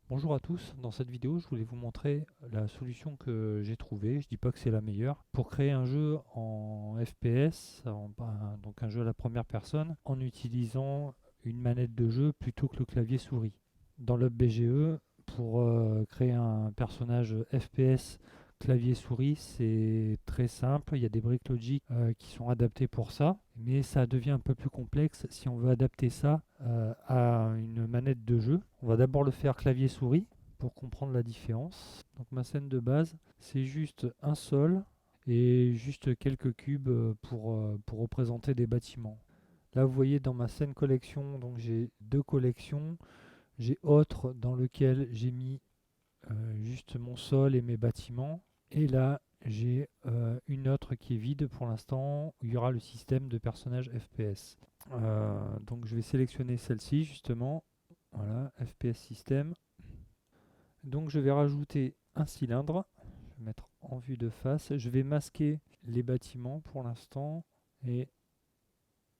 Bonjour à tous, dans cette vidéo je voulais vous montrer la solution que j'ai trouvée, je dis pas que c'est la meilleure, pour créer un jeu en FPS, donc un jeu à la première personne, en utilisant une manette de jeu plutôt que le clavier souris. Dans l'UpBGE, pour créer un personnage FPS clavier souris, c'est très simple, il y a des briques logiques qui sont adaptées pour ça, mais ça devient un peu plus complexe si on veut adapter ça à une manette de jeu. On va d'abord le faire clavier souris pour comprendre la différence. Donc ma scène de base, c'est juste un sol et juste quelques cubes pour représenter des bâtiments. Là vous voyez dans ma scène collection, donc j'ai deux collections. J'ai autre dans lequel j'ai mis juste mon sol et mes bâtiments. Et là, j'ai une autre qui est vide pour l'instant, où il y aura le système de personnage FPS. Donc je vais sélectionner celle-ci justement. Voilà, FPS système. Donc je vais rajouter un cylindre. Je vais mettre en vue de face. Je vais masquer les bâtiments pour l'instant. Et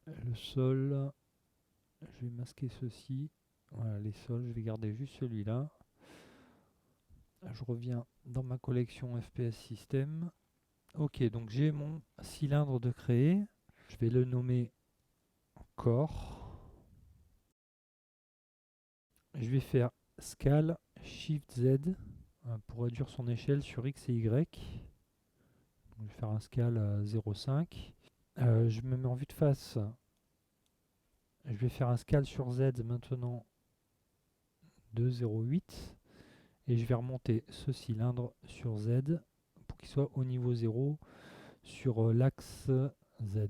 le sol, je vais masquer ceci. Voilà, les sols, je vais garder juste celui-là. Je reviens dans ma collection FPS System. Ok, donc j'ai mon cylindre de créer. Je vais le nommer corps. Je vais faire Scale Shift Z pour réduire son échelle sur X et Y. Donc, je vais faire un scale à 0,5. Je me mets en vue de face. Je vais faire un scale sur Z maintenant de 0,8. Et je vais remonter ce cylindre sur Z pour qu'il soit au niveau 0 sur l'axe Z.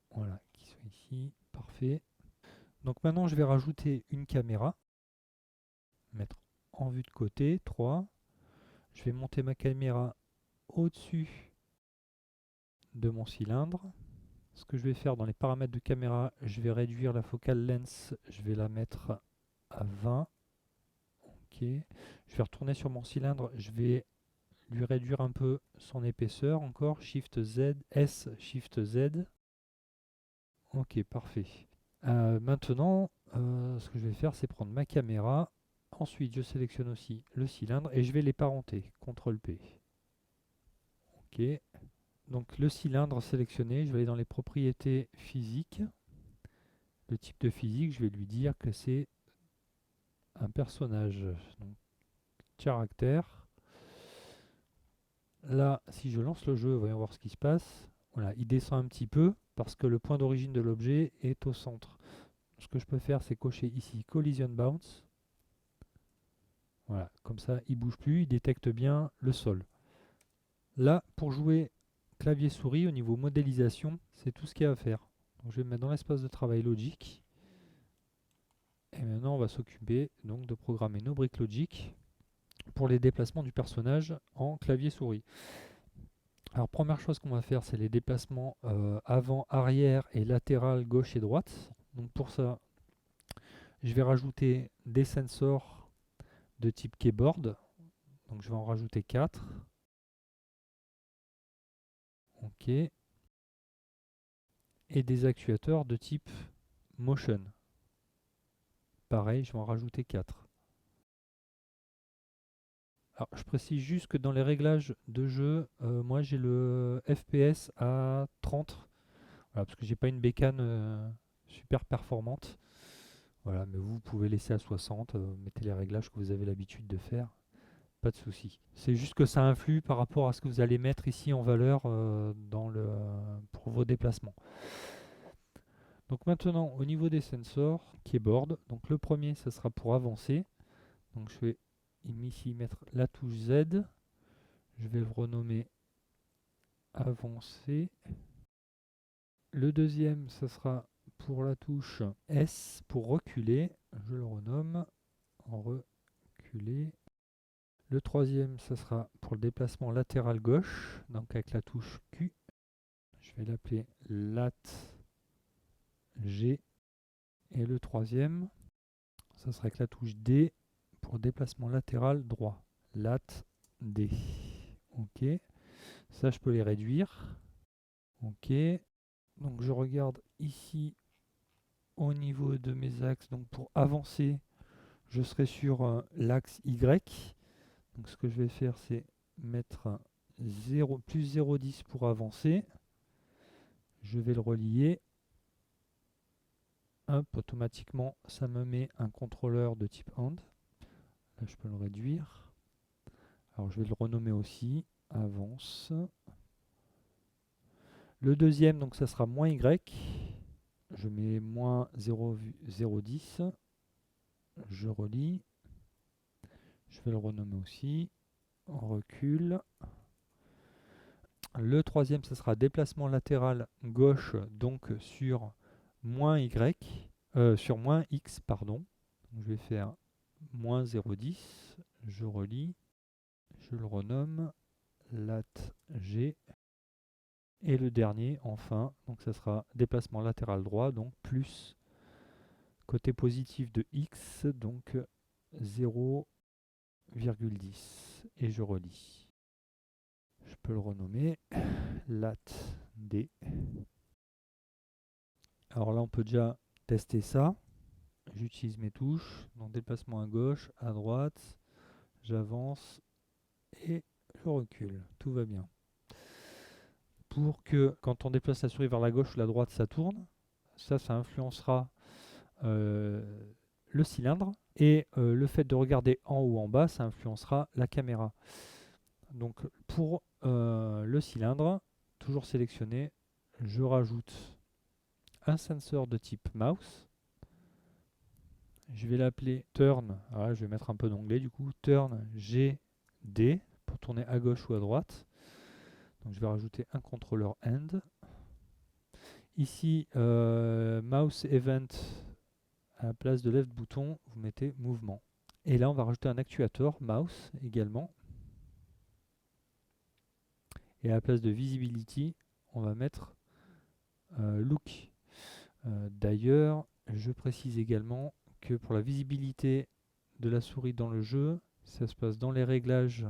Voilà, qu'il soit ici. Parfait. Donc maintenant, je vais rajouter une caméra. Mettre en vue de côté. 3. Je vais monter ma caméra au-dessus de mon cylindre. Ce que je vais faire dans les paramètres de caméra, je vais réduire la focal length. Je vais la mettre à 20. Ok. Je vais retourner sur mon cylindre. Je vais lui réduire un peu son épaisseur encore. Shift Z, S, Shift Z. Ok, parfait. Maintenant, ce que je vais faire, c'est prendre ma caméra. Ensuite, je sélectionne aussi le cylindre et je vais les parenter. CTRL P. Ok. Donc le cylindre sélectionné, je vais aller dans les propriétés physiques. Le type de physique, je vais lui dire que c'est un personnage. Donc caractère. Là, si je lance le jeu, voyons voir ce qui se passe. Voilà, il descend un petit peu parce que le point d'origine de l'objet est au centre. Ce que je peux faire, c'est cocher ici Collision Bounce. Voilà, comme ça, il bouge plus, il détecte bien le sol. Là, pour jouer clavier souris au niveau modélisation, c'est tout ce qu'il y a à faire. Donc, je vais me mettre dans l'espace de travail logique. Et maintenant, on va s'occuper donc de programmer nos briques logiques pour les déplacements du personnage en clavier souris. Alors, première chose qu'on va faire, c'est les déplacements avant, arrière et latéral, gauche et droite. Donc, pour ça, je vais rajouter des sensors de type keyboard. Donc, je vais en rajouter 4. OK. Et des actuateurs de type motion. Pareil, je vais en rajouter 4. Alors, je précise juste que dans les réglages de jeu, moi j'ai le FPS à 30. Voilà, parce que j'ai pas une bécane super performante. Voilà, mais vous pouvez laisser à 60. Mettez les réglages que vous avez l'habitude de faire. Pas de souci. C'est juste que ça influe par rapport à ce que vous allez mettre ici en valeur pour vos déplacements. Donc maintenant, au niveau des sensors, keyboard, donc le premier, ce sera pour avancer. Donc je vais ici mettre la touche Z. Je vais le renommer avancer. Le deuxième, ce sera pour la touche S pour reculer. Je le renomme reculer. Le troisième, ce sera pour le déplacement latéral gauche, donc avec la touche Q. Je vais l'appeler lat G. Et le troisième, ça sera avec la touche D pour déplacement latéral droit. Lat D. Ok. Ça, je peux les réduire. Ok. Donc je regarde ici au niveau de mes axes. Donc pour avancer, je serai sur l'axe Y. Donc ce que je vais faire, c'est mettre 0, plus 0,10 pour avancer. Je vais le relier. Hop, automatiquement, ça me met un contrôleur de type AND. Là, je peux le réduire. Alors, je vais le renommer aussi. Avance. Le deuxième, donc ça sera moins Y. Je mets moins 0,10. Je relie. Je vais le renommer aussi. On recule. Le troisième, ce sera déplacement latéral gauche, donc sur moins Y, sur moins X, pardon. Donc, je vais faire moins 0,10. Je relie. Je le renomme. Lat G. Et le dernier, enfin, donc ça sera déplacement latéral droit, donc plus côté positif de X, donc 0,10. Et je relis. Je peux le renommer lat D. Alors là, on peut déjà tester ça. J'utilise mes touches, donc déplacement à gauche, à droite, j'avance et je recule. Tout va bien. Pour que quand on déplace la souris vers la gauche ou la droite, ça tourne. Ça influencera le cylindre. Et le fait de regarder en haut ou en bas, ça influencera la caméra. Donc pour le cylindre, toujours sélectionné, je rajoute un sensor de type mouse. Je vais l'appeler turn. Alors là, je vais mettre un peu d'onglet du coup. Turn GD pour tourner à gauche ou à droite. Donc je vais rajouter un contrôleur end. Ici, mouse event, à la place de left bouton, vous mettez mouvement. Et là, on va rajouter un actuateur mouse également. Et à la place de visibility, on va mettre look. D'ailleurs, je précise également que pour la visibilité de la souris dans le jeu, ça se passe dans les réglages,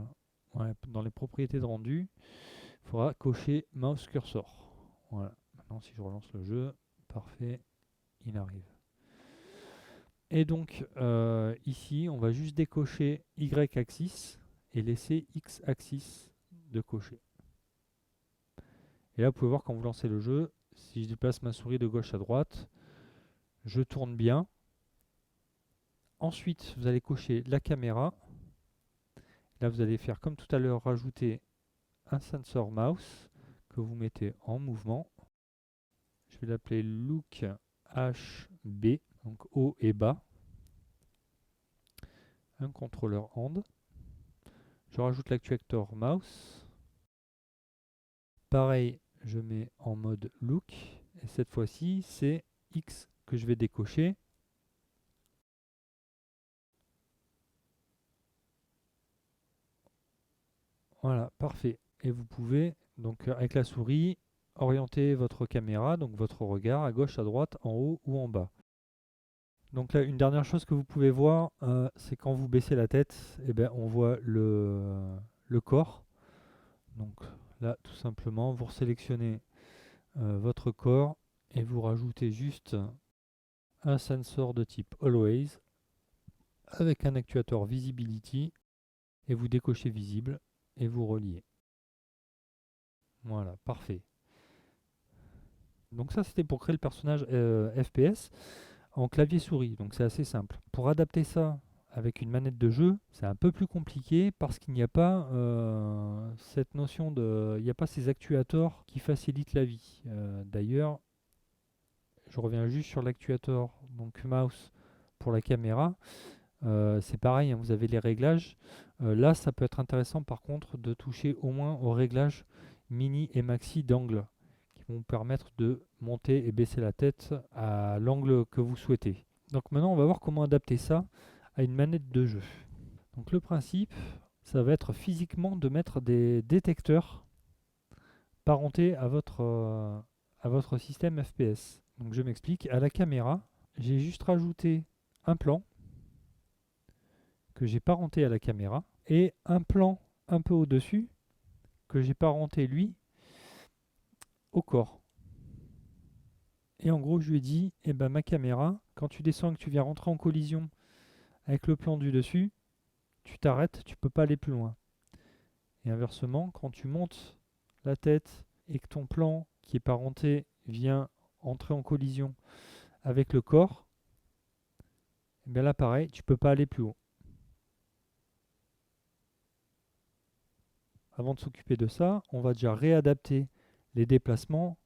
ouais, dans les propriétés de rendu. Il faudra cocher mouse cursor. Voilà. Maintenant, si je relance le jeu, parfait, il arrive. Et donc, ici, on va juste décocher Y-axis et laisser X-axis de cocher. Et là, vous pouvez voir quand vous lancez le jeu, si je déplace ma souris de gauche à droite, je tourne bien. Ensuite, vous allez cocher la caméra. Là, vous allez faire comme tout à l'heure, rajouter un sensor mouse que vous mettez en mouvement. Je vais l'appeler look HB, donc haut et bas. Un contrôleur hand. Je rajoute l'actuateur mouse. Pareil, je mets en mode look. Et cette fois-ci, c'est X que je vais décocher. Voilà, parfait. Et vous pouvez, donc avec la souris, orienter votre caméra, donc votre regard à gauche, à droite, en haut ou en bas. Donc là, une dernière chose que vous pouvez voir, c'est quand vous baissez la tête, eh ben, on voit le corps. Donc là, tout simplement, vous sélectionnez votre corps et vous rajoutez juste un sensor de type Always avec un actuateur Visibility et vous décochez Visible et vous reliez. Voilà, parfait. Donc ça, c'était pour créer le personnage FPS en clavier souris, donc c'est assez simple. Pour adapter ça avec une manette de jeu, c'est un peu plus compliqué parce qu'il n'y a pas cette notion de... Il n'y a pas ces actuateurs qui facilitent la vie. D'ailleurs, je reviens juste sur l'actuateur, donc mouse pour la caméra. C'est pareil, hein, vous avez les réglages. Là, ça peut être intéressant par contre de toucher au moins aux réglages mini et maxi d'angle qui vont vous permettre de monter et baisser la tête à l'angle que vous souhaitez. Donc maintenant, on va voir comment adapter ça à une manette de jeu. Donc le principe, ça va être physiquement de mettre des détecteurs parentés à votre système FPS. Donc je m'explique, à la caméra, j'ai juste rajouté un plan que j'ai parenté à la caméra et un plan un peu au-dessus que j'ai parenté lui au corps. Et en gros, je lui ai dit, eh ben, ma caméra, quand tu descends et que tu viens rentrer en collision Avec le plan du dessus, tu t'arrêtes, tu peux pas aller plus loin. Et inversement, quand tu montes la tête et que ton plan qui est parenté vient entrer en collision avec le corps, et bien là pareil, tu peux pas aller plus haut. Avant de s'occuper de ça, on va déjà réadapter les déplacements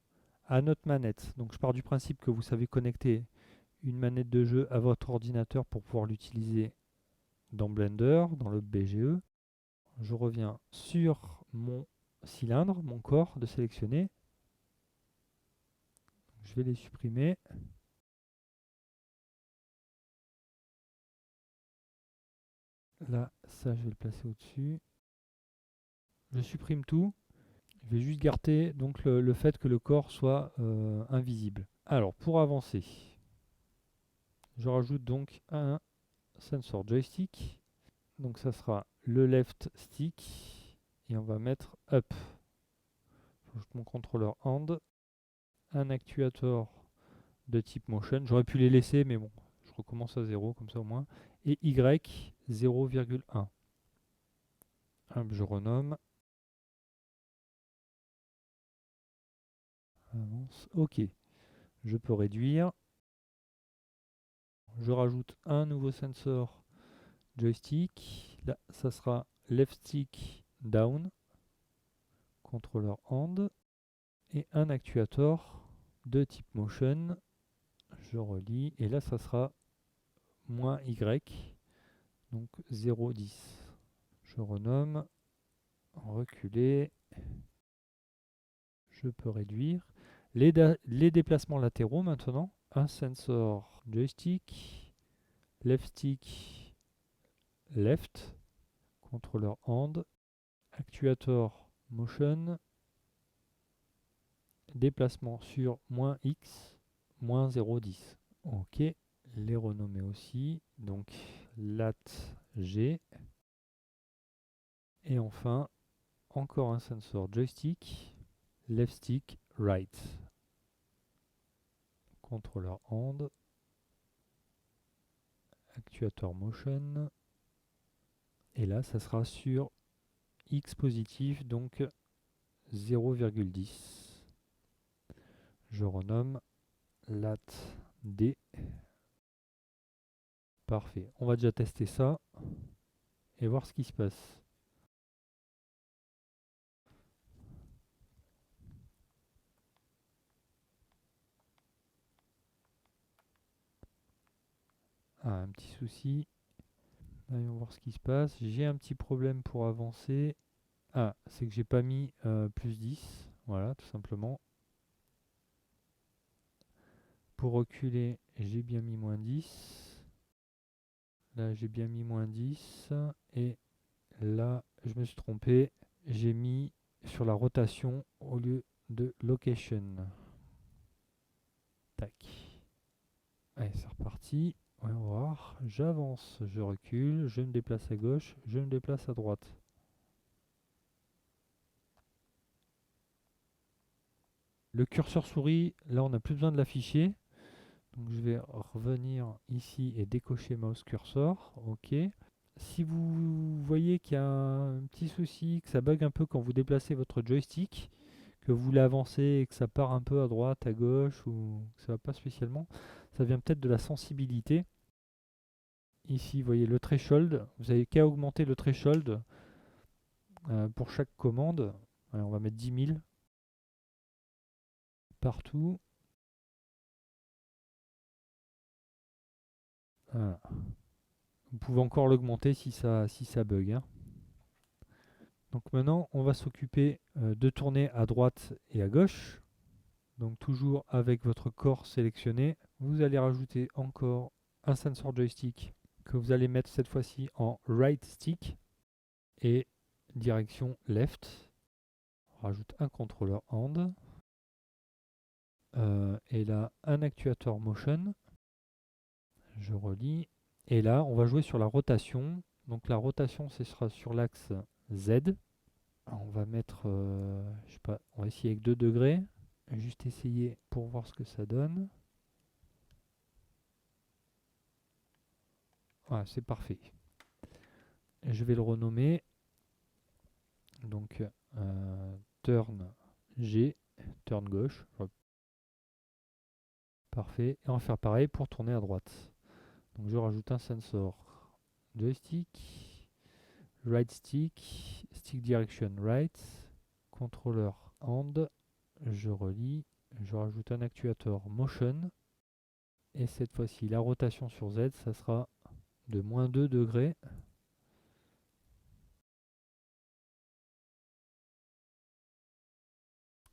à notre manette. Donc je pars du principe que vous savez connecter une manette de jeu à votre ordinateur pour pouvoir l'utiliser dans Blender, dans le BGE. Je reviens sur mon cylindre, mon corps de sélectionner. Je vais les supprimer. Là, ça, je vais le placer au-dessus. Je supprime tout. Je vais juste garder donc le fait que le corps soit invisible. Alors, pour avancer, je rajoute donc un sensor joystick. Donc, ça sera le left stick. Et on va mettre up. J'ajoute mon contrôleur hand. Un actuateur de type motion. J'aurais pu les laisser, mais bon, je recommence à 0, comme ça au moins. Et Y 0,1. Je renomme. Avance. OK. Je peux réduire. Je rajoute un nouveau sensor joystick. Là, ça sera left stick down. Contrôleur hand. Et un actuateur de type motion. Je relis. Et là, ça sera moins Y. Donc 0,10. Je renomme. Reculer. Je peux réduire. Les déplacements latéraux maintenant. Un sensor joystick. Left stick left. Contrôleur hand. Actuateur motion. Déplacement sur moins X. Moins 0,10. OK. Les renommer aussi. Donc lat G. Et enfin, encore un sensor joystick. Left stick right. Contrôleur hand. Actuateur motion. Et là, ça sera sur X positif, donc 0,10. Je renomme lat D. Parfait. On va déjà tester ça et voir ce qui se passe. Ah, un petit souci. Allons voir ce qui se passe. J'ai un petit problème pour avancer. Ah, c'est que j'ai pas mis plus 10. Voilà, tout simplement. Pour reculer, j'ai bien mis moins 10. Là, j'ai bien mis moins 10. Et là, je me suis trompé. J'ai mis sur la rotation au lieu de location. Tac. Allez, c'est reparti. Ouais, on va voir. J'avance, je recule, je me déplace à gauche, je me déplace à droite. Le curseur souris, là on n'a plus besoin de l'afficher. Donc je vais revenir ici et décocher mouse cursor. OK. Si vous voyez qu'il y a un petit souci, que ça bug un peu quand vous déplacez votre joystick, que vous voulez avancer et que ça part un peu à droite, à gauche, ou que ça va pas spécialement, ça vient peut-être de la sensibilité. Ici, vous voyez le threshold. Vous avez qu'à augmenter le threshold pour chaque commande. Allez, on va mettre 10 000 partout. Voilà. Vous pouvez encore l'augmenter si ça bug, hein. Donc maintenant, on va s'occuper de tourner à droite et à gauche. Donc toujours avec votre corps sélectionné. Vous allez rajouter encore un sensor joystick que vous allez mettre cette fois-ci en right stick et direction left. On rajoute un contrôleur hand. Et là, un actuateur motion. Je relis. Et là, on va jouer sur la rotation. Donc la rotation, ce sera sur l'axe Z. Alors, on va mettre, je sais pas, on va essayer avec 2 degrés. Juste essayer pour voir ce que ça donne. Voilà, c'est parfait. Je vais le renommer. Donc, turn G, turn gauche. Hop. Parfait. Et on va faire pareil pour tourner à droite. Donc, je rajoute un sensor joystick, right stick, stick direction right, contrôleur hand. Je relie. Je rajoute un actuateur motion. Et cette fois-ci, la rotation sur Z, ça sera de moins 2 degrés.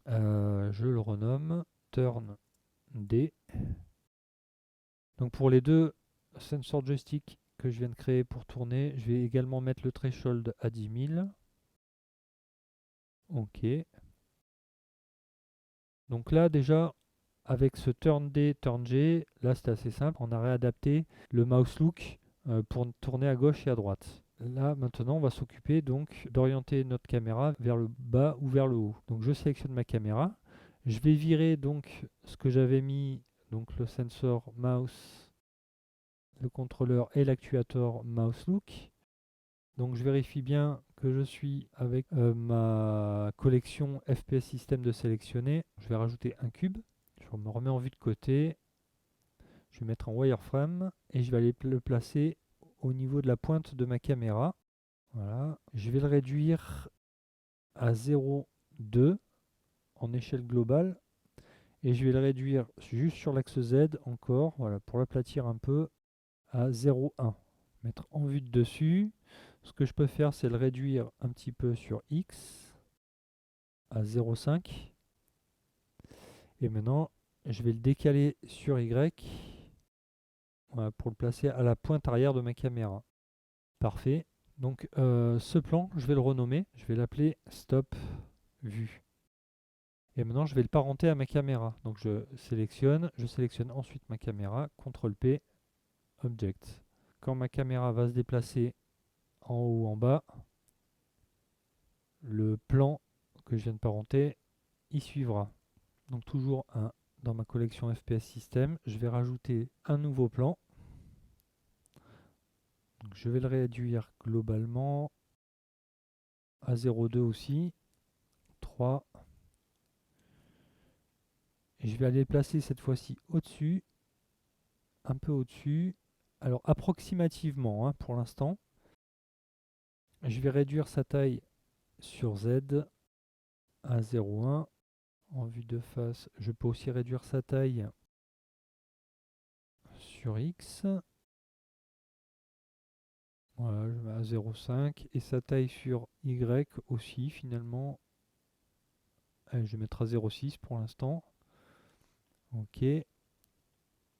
Je le renomme turn D. Donc pour les deux sensor joystick que je viens de créer pour tourner, je vais également mettre le threshold à 10 000. Ok. Donc là déjà, avec ce turn D, turn G, là c'est assez simple, on a réadapté le mouse look pour tourner à gauche et à droite. Là maintenant on va s'occuper donc d'orienter notre caméra vers le bas ou vers le haut. Donc je sélectionne ma caméra, je vais virer donc ce que j'avais mis, donc le sensor mouse, le contrôleur et l'actuateur mouse look. Donc je vérifie bien que je suis avec ma collection FPS système de sélectionner. Je vais rajouter un cube. Je me remets en vue de côté. Je vais mettre en wireframe et je vais aller le placer au niveau de la pointe de ma caméra. Voilà. Je vais le réduire à 0,2 en échelle globale. Et je vais le réduire juste sur l'axe Z encore, voilà, pour l'aplatir un peu, à 0,1. Mettre en vue de dessus. Ce que je peux faire, c'est le réduire un petit peu sur X à 0,5. Et maintenant, je vais le décaler sur Y, voilà, pour le placer à la pointe arrière de ma caméra. Parfait. Donc ce plan, je vais le renommer. Je vais l'appeler Stop Vue. Et maintenant, je vais le parenter à ma caméra. Donc je sélectionne ensuite ma caméra, CTRL P, Object. Quand ma caméra va se déplacer en haut ou en bas, le plan que je viens de parenter y suivra. Donc toujours dans ma collection FPS System, je vais rajouter un nouveau plan. Donc je vais le réduire globalement à 0,2 aussi, 3. Et je vais aller le placer cette fois-ci au-dessus, un peu au-dessus. Alors approximativement pour l'instant. Je vais réduire sa taille sur Z à 0,1. En vue de face, je peux aussi réduire sa taille sur X. Voilà, je mets à 0,5. Et sa taille sur Y aussi, finalement. Allez, je vais mettre à 0,6 pour l'instant. Ok.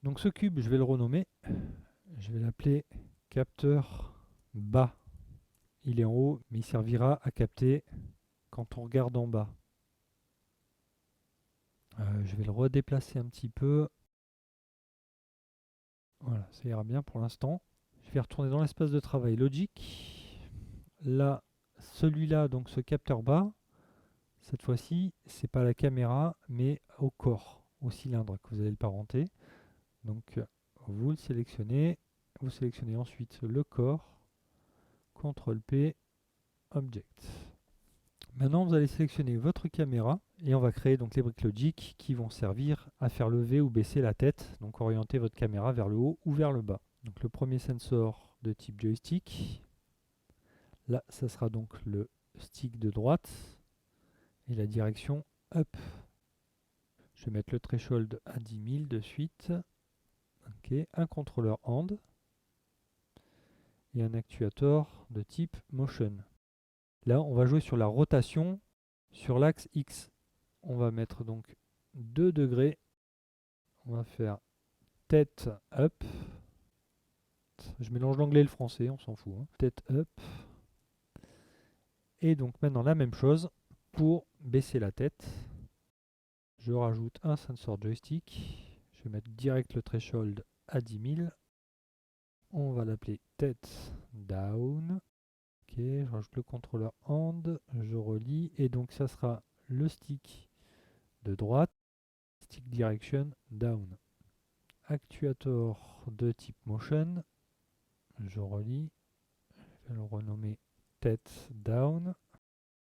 Donc ce cube, je vais le renommer. Je vais l'appeler capteur bas. Il est en haut, mais il servira à capter quand on regarde en bas. Je vais le redéplacer un petit peu. Voilà, ça ira bien pour l'instant. Je vais retourner dans l'espace de travail Logic. Là, celui-là, donc ce capteur bas, cette fois-ci, c'est pas la caméra, mais au corps, au cylindre que vous allez le parenter. Donc, vous le sélectionnez. Vous sélectionnez ensuite le corps. CTRL P, Object. Maintenant, vous allez sélectionner votre caméra et on va créer donc les briques Logic qui vont servir à faire lever ou baisser la tête, donc orienter votre caméra vers le haut ou vers le bas. Donc le premier sensor de type joystick, là, ça sera donc le stick de droite et la direction up. Je vais mettre le threshold à 10 000 de suite. Ok, un contrôleur hand et un actuateur de type motion. Là, on va jouer sur la rotation sur l'axe X. On va mettre donc 2 degrés. On va faire tête up. Je mélange l'anglais et le français, on s'en fout. Tête up. Et donc maintenant la même chose pour baisser la tête. Je rajoute un sensor joystick. Je vais mettre direct le threshold à 10 000. On va l'appeler tête down. Ok, je rajoute le contrôleur hand. Je relie. Et donc ça sera le stick de droite. Stick direction down. Actuateur de type motion. je relis, je vais le renommer tête down.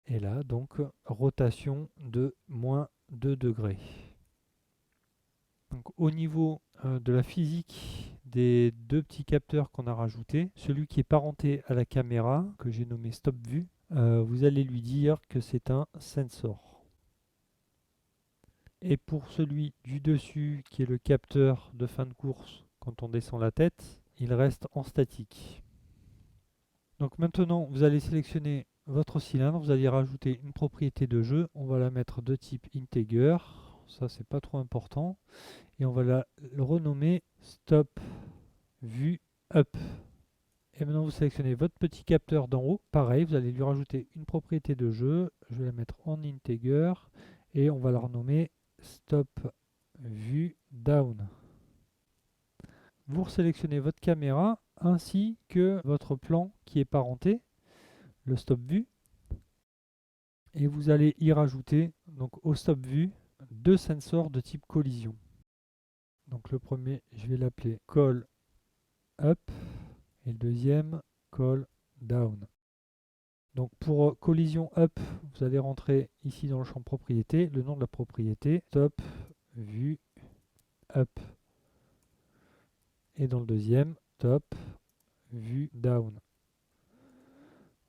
Et là, donc, rotation de -2 degrés. Donc, au niveau de la physique des deux petits capteurs qu'on a rajoutés, celui qui est parenté à la caméra, que j'ai nommé Stop Vue, vous allez lui dire que c'est un sensor. Et pour celui du dessus, qui est le capteur de fin de course, quand on descend la tête, il reste en statique. Donc maintenant, vous allez sélectionner votre cylindre, vous allez rajouter une propriété de jeu, on va la mettre de type integer, ça c'est pas trop important, et on va le renommer stop vue up. Et maintenant vous sélectionnez votre petit capteur d'en haut, pareil, vous allez lui rajouter une propriété de jeu, je vais la mettre en integer, et on va la renommer stop vue down. Vous sélectionnez votre caméra ainsi que votre plan qui est parenté, le stop vue, et vous allez y rajouter donc au stop vue deux sensors de type collision. Donc le premier, je vais l'appeler call up et le deuxième call down. Donc pour collision up, vous allez rentrer ici dans le champ propriété le nom de la propriété stop vue up, et dans le deuxième stop vue down.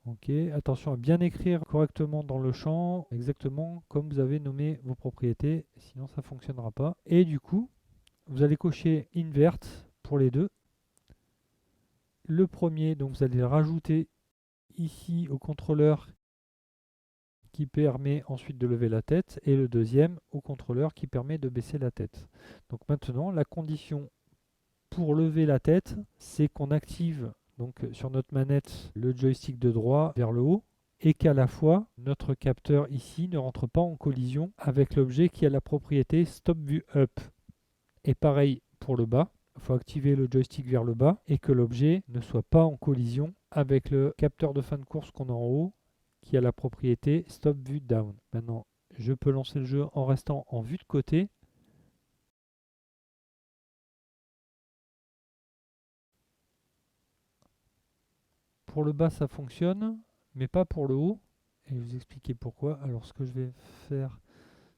Ok, attention à bien écrire correctement dans le champ, exactement comme vous avez nommé vos propriétés, sinon ça ne fonctionnera pas. Et du coup, vous allez cocher invert pour les deux. Le premier, donc vous allez le rajouter ici au contrôleur qui permet ensuite de lever la tête, et le deuxième au contrôleur qui permet de baisser la tête. Donc maintenant, la condition pour lever la tête, c'est qu'on active donc sur notre manette le joystick de droit vers le haut, et qu'à la fois notre capteur ici ne rentre pas en collision avec l'objet qui a la propriété stop vue up. Et pareil pour le bas, il faut activer le joystick vers le bas et que l'objet ne soit pas en collision avec le capteur de fin de course qu'on a en haut qui a la propriété stop vue down. Maintenant, je peux lancer le jeu en restant en vue de côté. Pour le bas, ça fonctionne, mais pas pour le haut. Et je vais vous expliquer pourquoi. Alors, ce que je vais faire,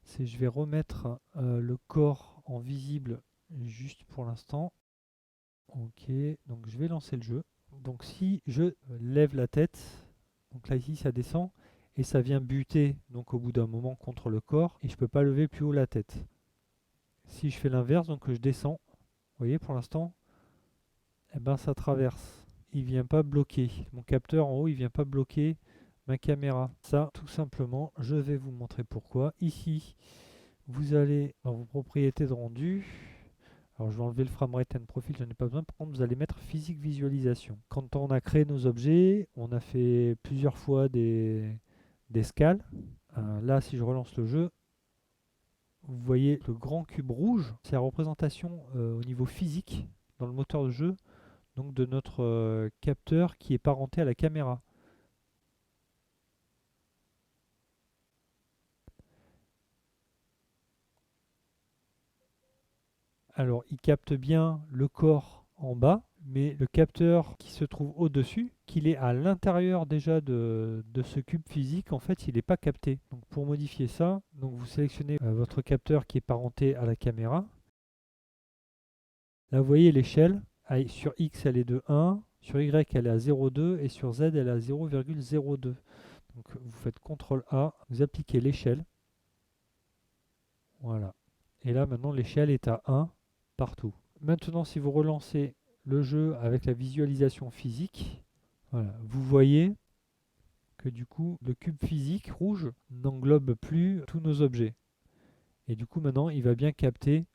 c'est je vais remettre le corps en visible juste pour l'instant. Ok, donc je vais lancer le jeu. Donc si je lève la tête, donc là ici ça descend, et ça vient buter donc au bout d'un moment contre le corps, et je ne peux pas lever plus haut la tête. Si je fais l'inverse, donc je descends, vous voyez pour l'instant, eh ben ça traverse. Il vient pas bloquer. Mon capteur en haut, il vient pas bloquer ma caméra. Ça, tout simplement, je vais vous montrer pourquoi. Ici, vous allez dans vos propriétés de rendu. Alors je vais enlever le framerate and profile, je n'en ai pas besoin. Par contre, vous allez mettre physique visualisation. Quand on a créé nos objets, on a fait plusieurs fois des scales. Là, si je relance le jeu, vous voyez le grand cube rouge, c'est la représentation au niveau physique dans le moteur de jeu, donc de notre capteur qui est parenté à la caméra. Alors, il capte bien le corps en bas, mais le capteur qui se trouve au-dessus, qu'il est à l'intérieur déjà de ce cube physique, en fait, il n'est pas capté. Donc, pour modifier ça, donc vous sélectionnez votre capteur qui est parenté à la caméra. Là, vous voyez l'échelle. Sur X, elle est de 1, sur Y, elle est à 0,2 et sur Z, elle est à 0,02. Donc, vous faites CTRL A, vous appliquez l'échelle. Voilà. Et là, maintenant, l'échelle est à 1 partout. Maintenant, si vous relancez le jeu avec la visualisation physique, voilà, vous voyez que du coup, le cube physique rouge n'englobe plus tous nos objets. Et du coup, maintenant, il va bien capter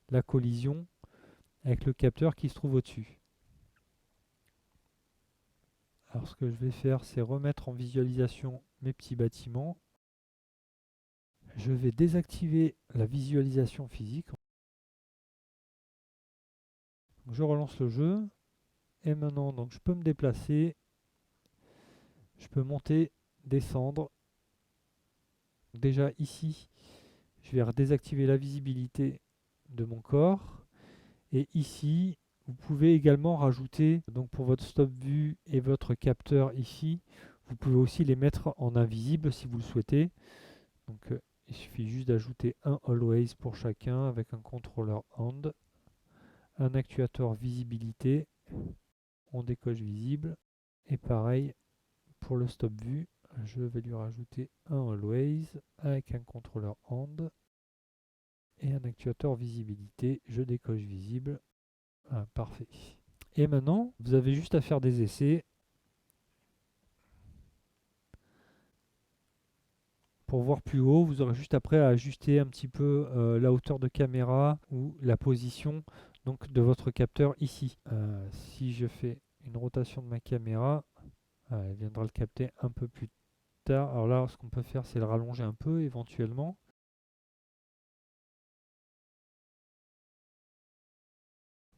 la collision avec le capteur qui se trouve au-dessus. Alors, ce que je vais faire, c'est remettre en visualisation mes petits bâtiments. Je vais désactiver la visualisation physique. Je relance le jeu. Et maintenant, donc, je peux me déplacer. Je peux monter, descendre. Déjà ici, je vais désactiver la visibilité de mon corps. Et ici, Vous pouvez également rajouter, donc pour votre stop vue et votre capteur ici, vous pouvez aussi les mettre en invisible si vous le souhaitez. Donc il suffit juste d'ajouter un always pour chacun avec un contrôleur hand, un actuateur visibilité, on décoche visible, et pareil pour le stop vue, je vais lui rajouter un always avec un contrôleur hand et un actuateur visibilité, je décoche visible. Ah, parfait. Et maintenant, vous avez juste à faire des essais pour voir plus haut. Vous aurez juste après à ajuster un petit peu la hauteur de caméra ou la position donc de votre capteur ici. Si je fais une rotation de ma caméra, elle viendra le capter un peu plus tard. Alors là, ce qu'on peut faire, c'est le rallonger un peu éventuellement.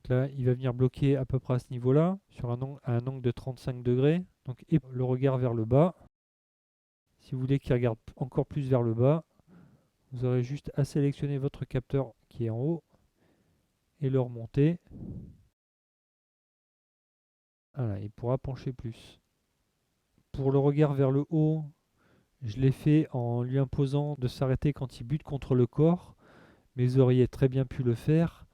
Là, il va venir bloquer à peu près à ce niveau-là, sur à un angle de 35 degrés. Donc, et le regard vers le bas. Si vous voulez qu'il regarde encore plus vers le bas, vous aurez juste à sélectionner votre capteur qui est en haut et le remonter. Voilà, il pourra pencher plus. Pour le regard vers le haut, je l'ai fait en lui imposant de s'arrêter quand il bute contre le corps, mais vous auriez très bien pu le faire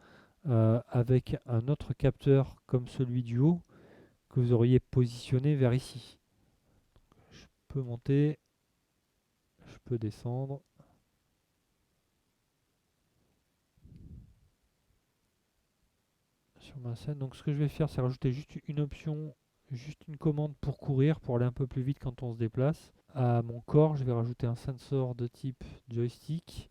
avec un autre capteur comme celui du haut que vous auriez positionné vers ici. Je peux monter, je peux descendre. Sur ma scène. Donc ce que je vais faire, c'est rajouter juste une option, juste une commande pour courir, pour aller un peu plus vite quand on se déplace. À mon corps, je vais rajouter un sensor de type joystick.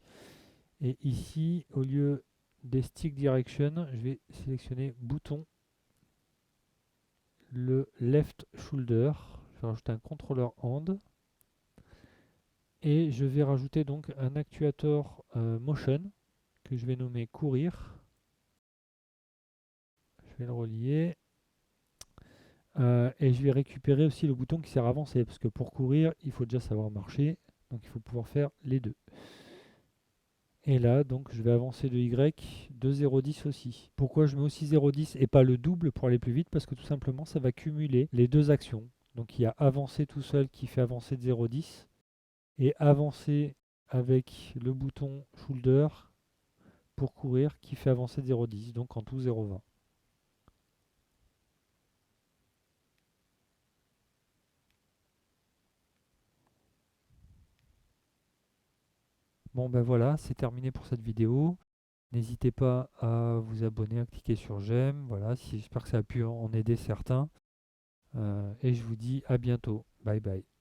Et ici, au lieu des stick direction, je vais sélectionner bouton, le left shoulder. Je vais rajouter un contrôleur hand. Et je vais rajouter donc un actuateur motion que je vais nommer courir. Je vais le relier. Et je vais récupérer aussi le bouton qui sert à avancer, parce que pour courir, il faut déjà savoir marcher, donc il faut pouvoir faire les deux. Et là, donc, je vais avancer de Y de 0,10 aussi. Pourquoi je mets aussi 0,10 et pas le double pour aller plus vite? Parce que tout simplement, ça va cumuler les deux actions. Donc il y a avancer tout seul qui fait avancer de 0,10 et avancer avec le bouton shoulder pour courir qui fait avancer de 0,10, donc en tout 0,20. Bon ben voilà, c'est terminé pour cette vidéo. N'hésitez pas à vous abonner, à cliquer sur j'aime. Voilà, j'espère que ça a pu en aider certains. Et je vous dis à bientôt. Bye bye.